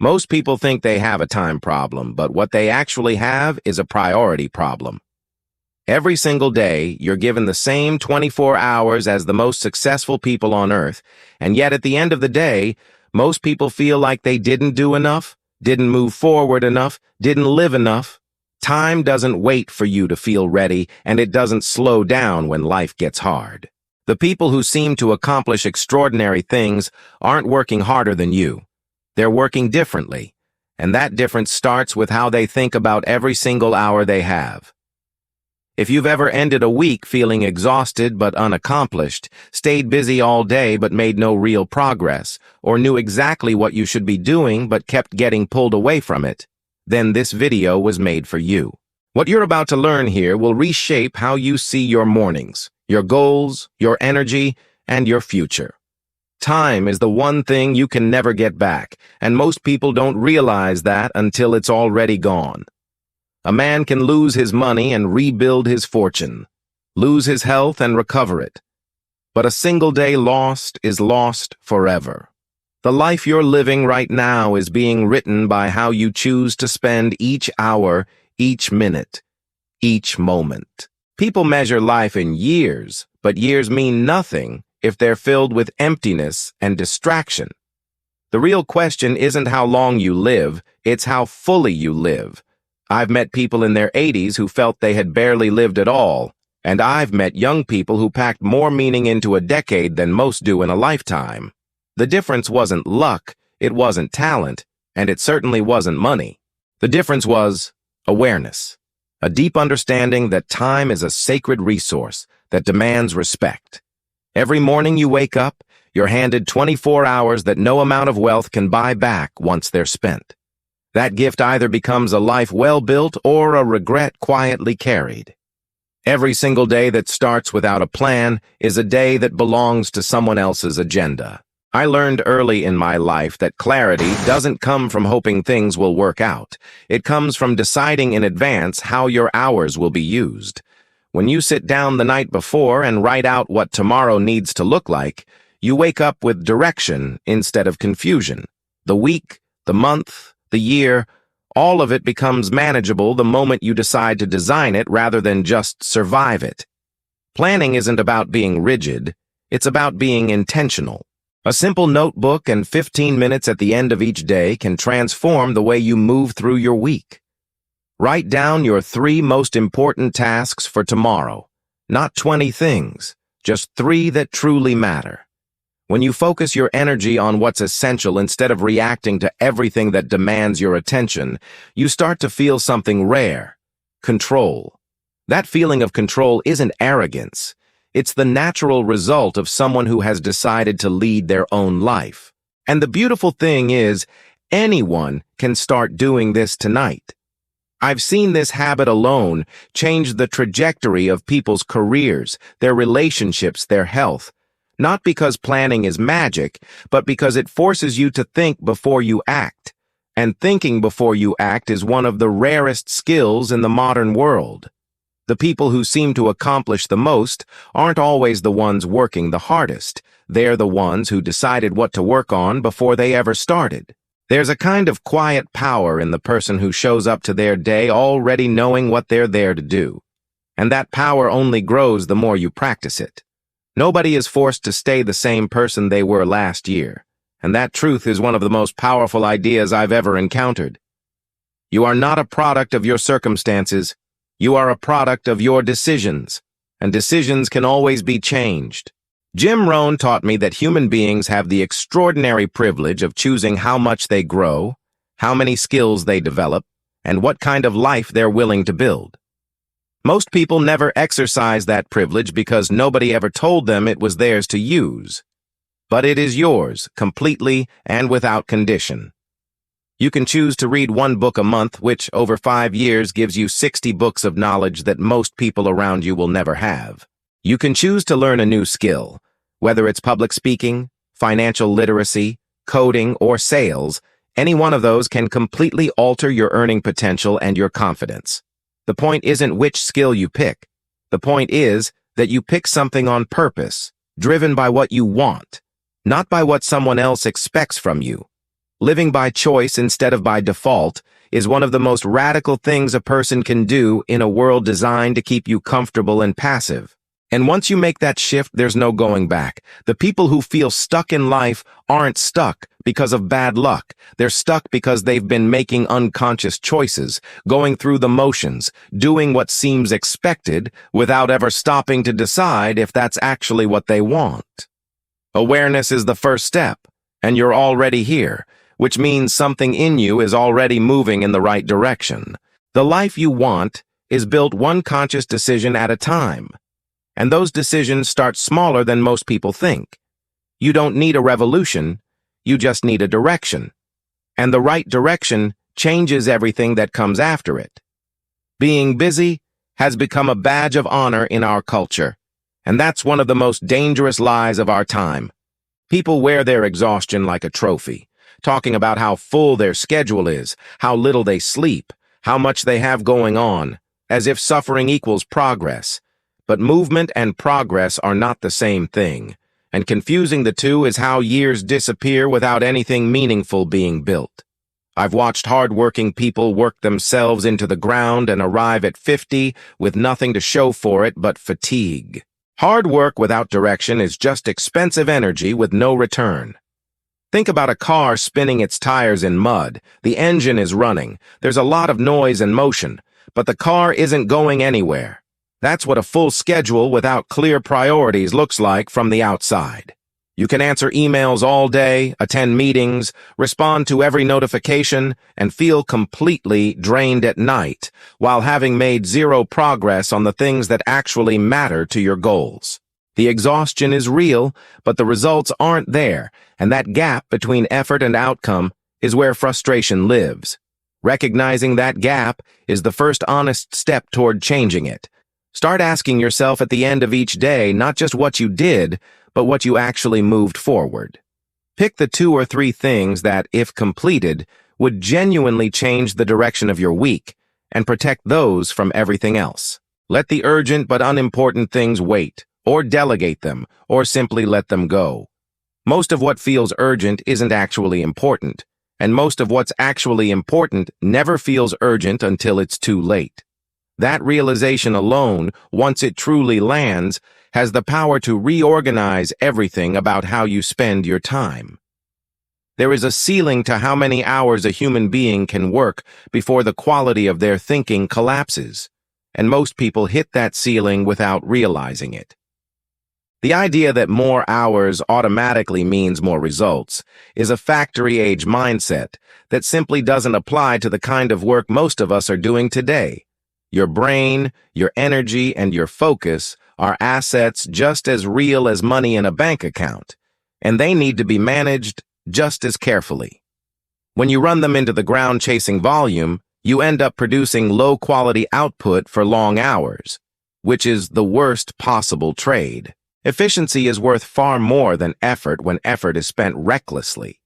Most people think they have a time problem, but what they actually have is a priority problem. Every single day, you're given the same 24 hours as the most successful people on Earth, and yet at the end of the day, most people feel like they didn't do enough, didn't move forward enough, didn't live enough. Time doesn't wait for you to feel ready, and it doesn't slow down when life gets hard. The people who seem to accomplish extraordinary things aren't working harder than you. They're working differently, and that difference starts with how they think about every single hour they have. If you've ever ended a week feeling exhausted but unaccomplished, stayed busy all day but made no real progress, or knew exactly what you should be doing but kept getting pulled away from it, then this video was made for you. What you're about to learn here will reshape how you see your mornings, your goals, your energy, and your future. Time is the one thing you can never get back, and most people don't realize that until it's already gone. A man can lose his money and rebuild his fortune, lose his health and recover it. But a single day lost is lost forever. The life you're living right now is being written by how you choose to spend each hour, each minute, each moment. People measure life in years, but years mean nothing if they're filled with emptiness and distraction. The real question isn't how long you live, it's how fully you live. I've met people in their 80s who felt they had barely lived at all, and I've met young people who packed more meaning into a decade than most do in a lifetime. The difference wasn't luck, it wasn't talent, and it certainly wasn't money. The difference was awareness, a deep understanding that time is a sacred resource that demands respect. Every morning you wake up, you're handed 24 hours that no amount of wealth can buy back once they're spent. That gift either becomes a life well built or a regret quietly carried. Every single day that starts without a plan is a day that belongs to someone else's agenda. I learned early in my life that clarity doesn't come from hoping things will work out. It comes from deciding in advance how your hours will be used. When you sit down the night before and write out what tomorrow needs to look like, you wake up with direction instead of confusion. The week, the month, the year, all of it becomes manageable the moment you decide to design it rather than just survive it. Planning isn't about being rigid, it's about being intentional. A simple notebook and 15 minutes at the end of each day can transform the way you move through your week. Write down your 3 most important tasks for tomorrow. Not 20 things, just 3 that truly matter. When you focus your energy on what's essential instead of reacting to everything that demands your attention, you start to feel something rare: control. That feeling of control isn't arrogance. It's the natural result of someone who has decided to lead their own life. And the beautiful thing is, anyone can start doing this tonight. I've seen this habit alone change the trajectory of people's careers, their relationships, their health. Not because planning is magic, but because it forces you to think before you act. And thinking before you act is one of the rarest skills in the modern world. The people who seem to accomplish the most aren't always the ones working the hardest. They're the ones who decided what to work on before they ever started. There's a kind of quiet power in the person who shows up to their day already knowing what they're there to do. And that power only grows the more you practice it. Nobody is forced to stay the same person they were last year, and that truth is one of the most powerful ideas I've ever encountered. You are not a product of your circumstances. You are a product of your decisions, and decisions can always be changed. Jim Rohn taught me that human beings have the extraordinary privilege of choosing how much they grow, how many skills they develop, and what kind of life they're willing to build. Most people never exercise that privilege because nobody ever told them it was theirs to use. But it is yours, completely and without condition. You can choose to read 1 book a month, which over 5 years gives you 60 books of knowledge that most people around you will never have. You can choose to learn a new skill, whether it's public speaking, financial literacy, coding, or sales. Any one of those can completely alter your earning potential and your confidence. The point isn't which skill you pick. The point is that you pick something on purpose, driven by what you want, not by what someone else expects from you. Living by choice instead of by default is one of the most radical things a person can do in a world designed to keep you comfortable and passive. And once you make that shift, there's no going back. The people who feel stuck in life aren't stuck because of bad luck. They're stuck because they've been making unconscious choices, going through the motions, doing what seems expected without ever stopping to decide if that's actually what they want. Awareness is the first step, and you're already here, which means something in you is already moving in the right direction. The life you want is built one conscious decision at a time. And those decisions start smaller than most people think. You don't need a revolution, you just need a direction. And the right direction changes everything that comes after it. Being busy has become a badge of honor in our culture, and that's one of the most dangerous lies of our time. People wear their exhaustion like a trophy, talking about how full their schedule is, how little they sleep, how much they have going on, as if suffering equals progress. But movement and progress are not the same thing, and confusing the two is how years disappear without anything meaningful being built. I've watched hard-working people work themselves into the ground and arrive at 50 with nothing to show for it but fatigue. Hard work without direction is just expensive energy with no return. Think about a car spinning its tires in mud. The engine is running. There's a lot of noise and motion, but the car isn't going anywhere. That's what a full schedule without clear priorities looks like from the outside. You can answer emails all day, attend meetings, respond to every notification, and feel completely drained at night, while having made zero progress on the things that actually matter to your goals. The exhaustion is real, but the results aren't there, and that gap between effort and outcome is where frustration lives. Recognizing that gap is the first honest step toward changing it. Start asking yourself at the end of each day not just what you did, but what you actually moved forward. Pick the 2 or 3 things that, if completed, would genuinely change the direction of your week, and protect those from everything else. Let the urgent but unimportant things wait, or delegate them, or simply let them go. Most of what feels urgent isn't actually important, and most of what's actually important never feels urgent until it's too late. That realization alone, once it truly lands, has the power to reorganize everything about how you spend your time. There is a ceiling to how many hours a human being can work before the quality of their thinking collapses, and most people hit that ceiling without realizing it. The idea that more hours automatically means more results is a factory-age mindset that simply doesn't apply to the kind of work most of us are doing today. Your brain, your energy, and your focus are assets just as real as money in a bank account, and they need to be managed just as carefully. When you run them into the ground chasing volume, you end up producing low-quality output for long hours, which is the worst possible trade. Efficiency is worth far more than effort when effort is spent recklessly.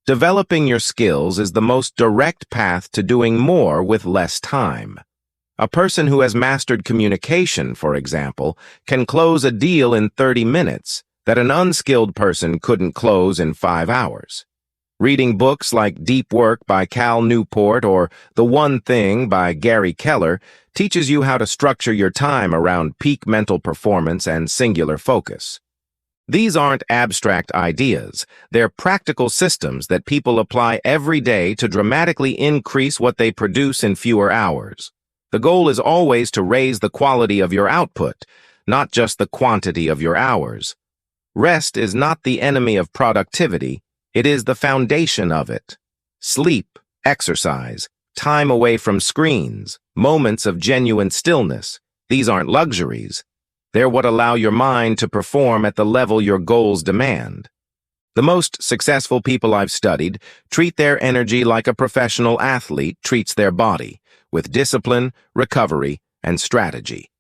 Developing your skills is the most direct path to doing more with less time. A person who has mastered communication, for example, can close a deal in 30 minutes that an unskilled person couldn't close in 5 hours. Reading books like Deep Work by Cal Newport or The One Thing by Gary Keller teaches you how to structure your time around peak mental performance and singular focus. These aren't abstract ideas. They're practical systems that people apply every day to dramatically increase what they produce in fewer hours. The goal is always to raise the quality of your output, not just the quantity of your hours. Rest is not the enemy of productivity, it is the foundation of it. Sleep, exercise, time away from screens, moments of genuine stillness, these aren't luxuries. They're what allow your mind to perform at the level your goals demand. The most successful people I've studied treat their energy like a professional athlete treats their body, with discipline, recovery, and strategy.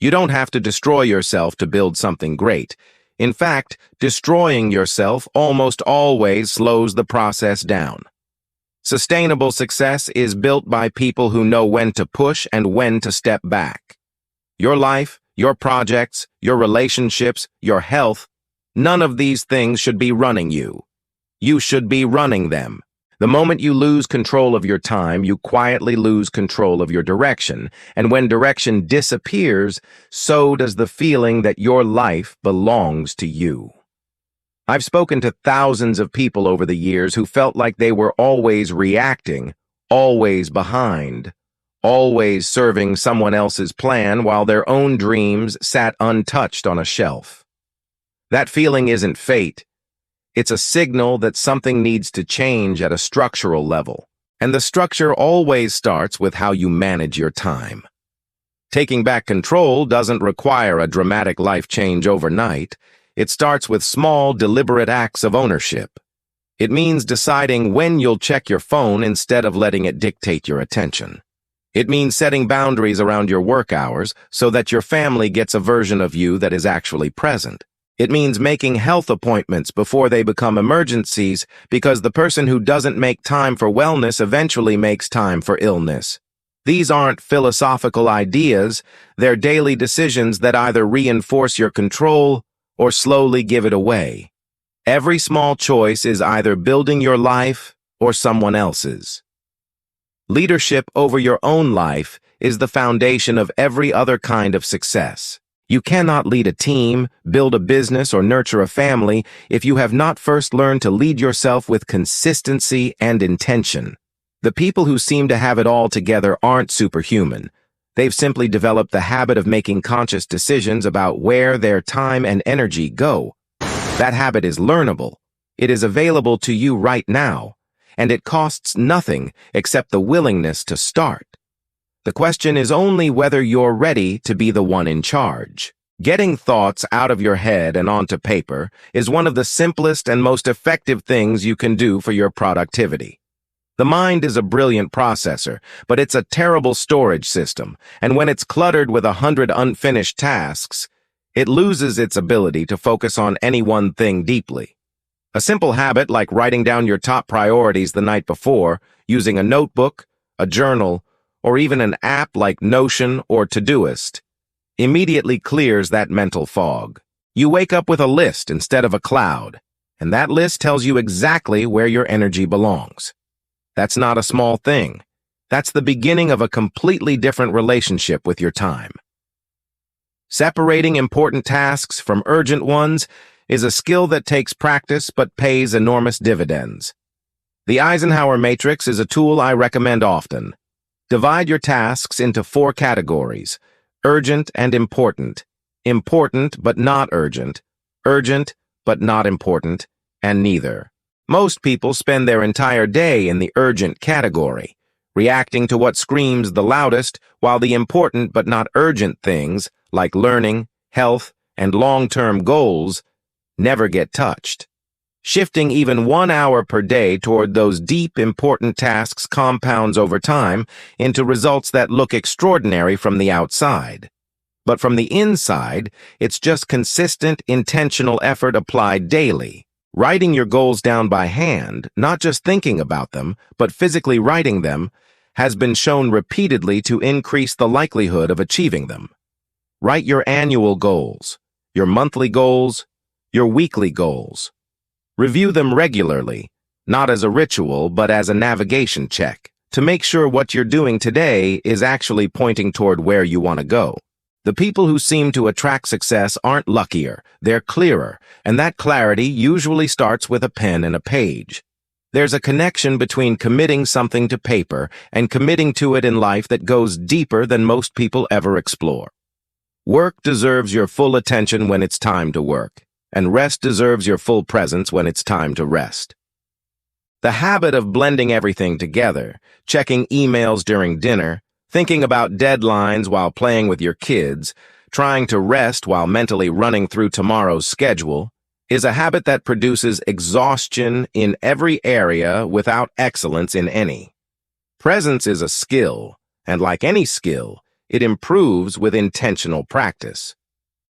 You don't have to destroy yourself to build something great. In fact, destroying yourself almost always slows the process down. Sustainable success is built by people who know when to push and when to step back. Your life, your projects, your relationships, your health, none of these things should be running you. You should be running them. The moment you lose control of your time, you quietly lose control of your direction. And when direction disappears, so does the feeling that your life belongs to you. I've spoken to thousands of people over the years who felt like they were always reacting, always behind, always serving someone else's plan while their own dreams sat untouched on a shelf. That feeling isn't fate. It's a signal that something needs to change at a structural level. And the structure always starts with how you manage your time. Taking back control doesn't require a dramatic life change overnight. It starts with small, deliberate acts of ownership. It means deciding when you'll check your phone instead of letting it dictate your attention. It means setting boundaries around your work hours so that your family gets a version of you that is actually present. It means making health appointments before they become emergencies, because the person who doesn't make time for wellness eventually makes time for illness. These aren't philosophical ideas, they're daily decisions that either reinforce your control or slowly give it away. Every small choice is either building your life or someone else's. Leadership over your own life is the foundation of every other kind of success. You cannot lead a team, build a business, or nurture a family if you have not first learned to lead yourself with consistency and intention. The people who seem to have it all together aren't superhuman. They've simply developed the habit of making conscious decisions about where their time and energy go. That habit is learnable. It is available to you right now, and it costs nothing except the willingness to start. The question is only whether you're ready to be the one in charge. Getting thoughts out of your head and onto paper is one of the simplest and most effective things you can do for your productivity. The mind is a brilliant processor, but it's a terrible storage system, and when it's cluttered with 100 unfinished tasks, it loses its ability to focus on any one thing deeply. A simple habit like writing down your top priorities the night before, using a notebook, a journal, or even an app like Notion or Todoist, immediately clears that mental fog. You wake up with a list instead of a cloud, and that list tells you exactly where your energy belongs. That's not a small thing. That's the beginning of a completely different relationship with your time. Separating important tasks from urgent ones is a skill that takes practice but pays enormous dividends. The Eisenhower Matrix is a tool I recommend often. Divide your tasks into 4 categories: urgent and important, important but not urgent, urgent but not important, and neither. Most people spend their entire day in the urgent category, reacting to what screams the loudest, while the important but not urgent things, like learning, health, and long-term goals, never get touched. Shifting even 1 hour per day toward those deep, important tasks compounds over time into results that look extraordinary from the outside. But from the inside, it's just consistent, intentional effort applied daily. Writing your goals down by hand, not just thinking about them, but physically writing them, has been shown repeatedly to increase the likelihood of achieving them. Write your annual goals, your monthly goals, your weekly goals. Review them regularly, not as a ritual, but as a navigation check, to make sure what you're doing today is actually pointing toward where you want to go. The people who seem to attract success aren't luckier, they're clearer, and that clarity usually starts with a pen and a page. There's a connection between committing something to paper and committing to it in life that goes deeper than most people ever explore. Work deserves your full attention when it's time to work, and rest deserves your full presence when it's time to rest. The habit of blending everything together, checking emails during dinner, thinking about deadlines while playing with your kids, trying to rest while mentally running through tomorrow's schedule, is a habit that produces exhaustion in every area without excellence in any. Presence is a skill, and like any skill, it improves with intentional practice.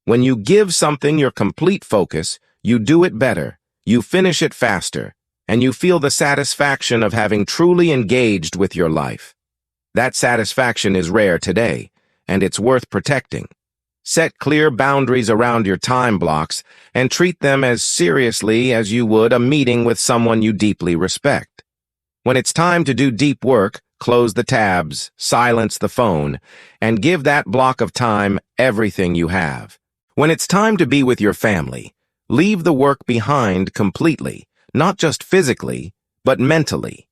When you give something your complete focus, you do it better, you finish it faster, and you feel the satisfaction of having truly engaged with your life. That satisfaction is rare today, and it's worth protecting. Set clear boundaries around your time blocks and treat them as seriously as you would a meeting with someone you deeply respect. When it's time to do deep work, close the tabs, silence the phone, and give that block of time everything you have. When it's time to be with your family, leave the work behind completely, not just physically, but mentally.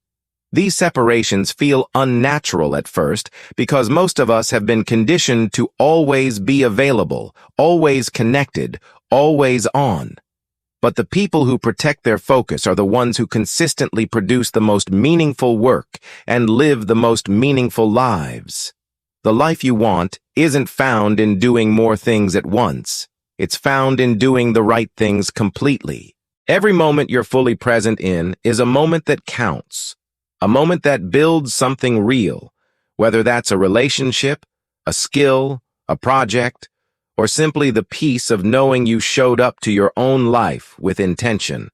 These separations feel unnatural at first because most of us have been conditioned to always be available, always connected, always on. But the people who protect their focus are the ones who consistently produce the most meaningful work and live the most meaningful lives. The life you want isn't found in doing more things at once. It's found in doing the right things completely. Every moment you're fully present in is a moment that counts, a moment that builds something real, whether that's a relationship, a skill, a project, or simply the peace of knowing you showed up to your own life with intention.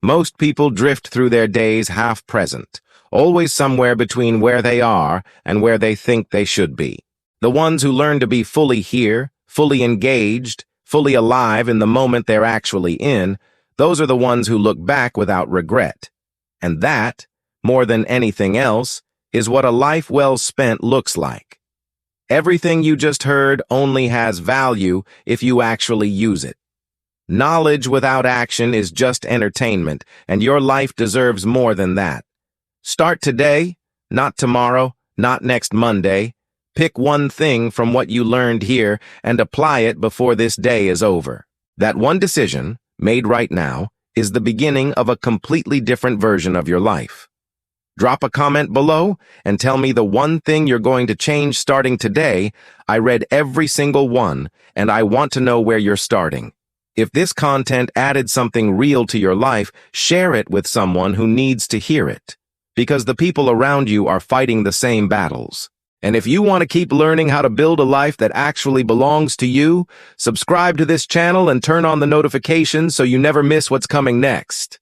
Most people drift through their days half-present, always somewhere between where they are and where they think they should be. The ones who learn to be fully here, fully engaged, fully alive in the moment they're actually in, those are the ones who look back without regret. And that, more than anything else, is what a life well spent looks like. Everything you just heard only has value if you actually use it. Knowledge without action is just entertainment, and your life deserves more than that. Start today, not tomorrow, not next Monday. Pick one thing from what you learned here and apply it before this day is over. That one decision, made right now, is the beginning of a completely different version of your life. Drop a comment below and tell me the one thing you're going to change starting today. I read every single one, and I want to know where you're starting. If this content added something real to your life, share it with someone who needs to hear it, because the people around you are fighting the same battles. And if you want to keep learning how to build a life that actually belongs to you, subscribe to this channel and turn on the notifications so you never miss what's coming next.